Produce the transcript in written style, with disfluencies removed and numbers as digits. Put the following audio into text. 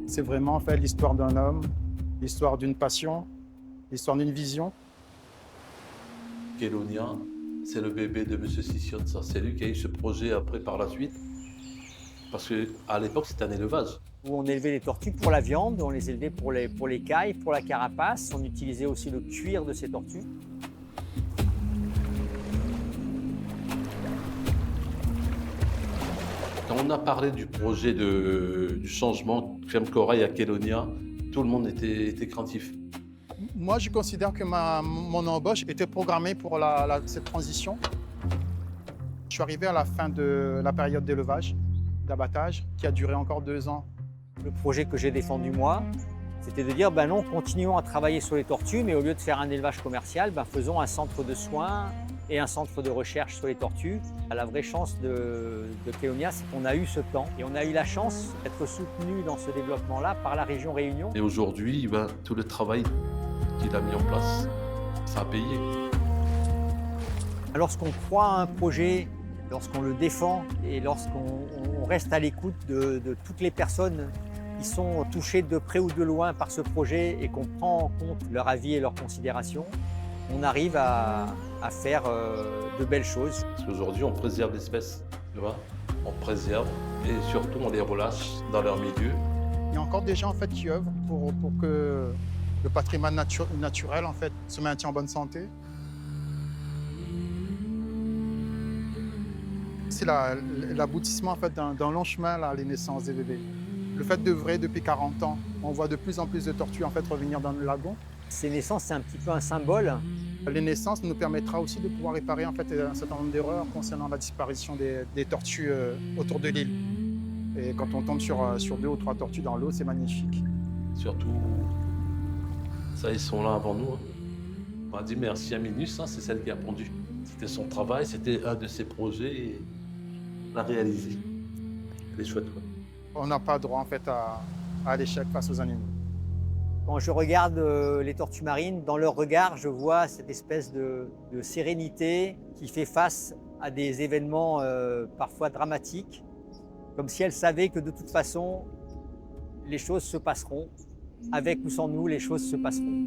C'est vraiment en fait l'histoire d'un homme, l'histoire d'une passion, l'histoire d'une vision. Kélonia, c'est le bébé de Monsieur Sissiotsa. C'est lui qui a eu ce projet après par la suite. Parce qu'à l'époque, c'était un élevage. Où on élevait les tortues pour la viande, on les élevait pour les cailles, pour la carapace. On utilisait aussi le cuir de ces tortues. Quand on a parlé du projet du changement crème corail à Kélonia, tout le monde était craintif. Moi, je considère que mon embauche était programmée pour cette transition. Je suis arrivé à la fin de la période d'élevage, d'abattage, qui a duré encore 2 ans. Le projet que j'ai défendu moi, c'était de dire, ben non, continuons à travailler sur les tortues, mais au lieu de faire un élevage commercial, ben faisons un centre de soins et un centre de recherche sur les tortues. La vraie chance de Kélonia, c'est qu'on a eu ce temps et on a eu la chance d'être soutenu dans ce développement-là par la région Réunion. Et aujourd'hui, tout le travail qu'il a mis en place, ça a payé. Lorsqu'on croit à un projet, lorsqu'on le défend et lorsqu'on reste à l'écoute de toutes les personnes qui sont touchées de près ou de loin par ce projet et qu'on prend en compte leur avis et leurs considérations, on arrive à faire de belles choses. Parce qu'aujourd'hui, on préserve l'espèce, tu vois. On préserve et surtout, on les relâche dans leur milieu. Il y a encore des gens en fait, qui œuvrent pour que le patrimoine naturel en fait, se maintienne en bonne santé. C'est l'aboutissement en fait, d'un long chemin, là, les naissances des bébés. Le fait d'œuvrer depuis 40 ans, on voit de plus en plus de tortues en fait, revenir dans le lagon. Ces naissances, c'est un petit peu un symbole. Les naissances nous permettra aussi de pouvoir réparer en fait, un certain nombre d'erreurs concernant la disparition des tortues autour de l'île. Et quand on tombe sur 2 ou 3 tortues dans l'eau, c'est magnifique. Surtout, ça, ils sont là avant nous. Hein. On a dit merci à Minus, hein, c'est celle qui a pondu. C'était son travail, c'était un de ses projets et on l'a réalisé. Elle est chouette, quoi. On n'a pas droit en fait, à l'échec face aux animaux. Quand je regarde les tortues marines, dans leur regard, je vois cette espèce de sérénité qui fait face à des événements parfois dramatiques, comme si elles savaient que de toute façon, les choses se passeront. Avec ou sans nous, les choses se passeront.